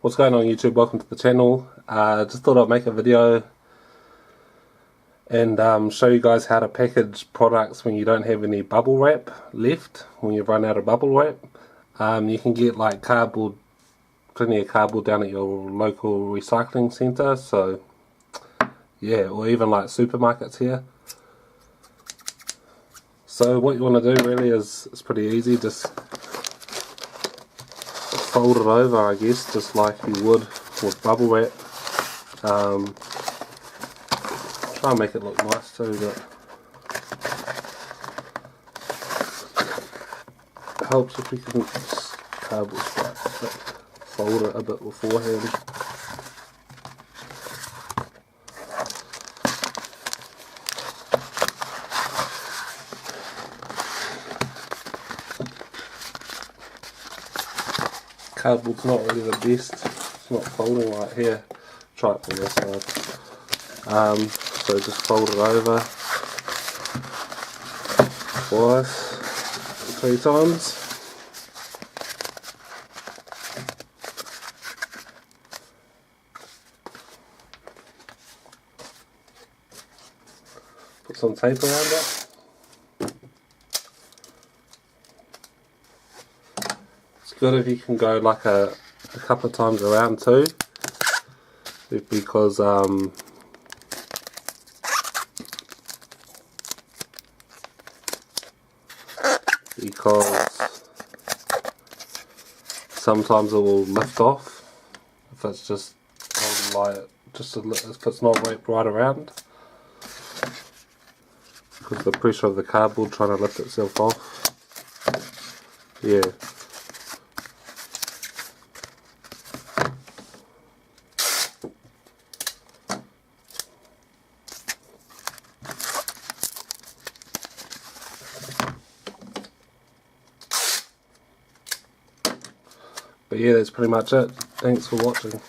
What's going on YouTube? Welcome to the channel. Just thought I'd make a video and show you guys how to package products when you don't have any bubble wrap left, when you've run out of bubble wrap. You can get like cardboard, plenty of cardboard down at your local recycling centre, so yeah, or even like supermarkets here. So what you want to do really is, it's pretty easy, just fold it over, I guess, just like you would with bubble wrap. Try and make it look nice too, but it helps if we can just cardboard stripe, but fold it a bit beforehand. Cardboard's not really the best, it's not folding right here. Try it from this side. So just fold it over twice, 3 times. Put some tape around it. It's good if you can go like a couple of times around too, because sometimes it will lift off if it's just like if it's not wrapped right around, because the pressure of the cardboard trying to lift itself off. Yeah. But yeah, that's pretty much it. Thanks for watching.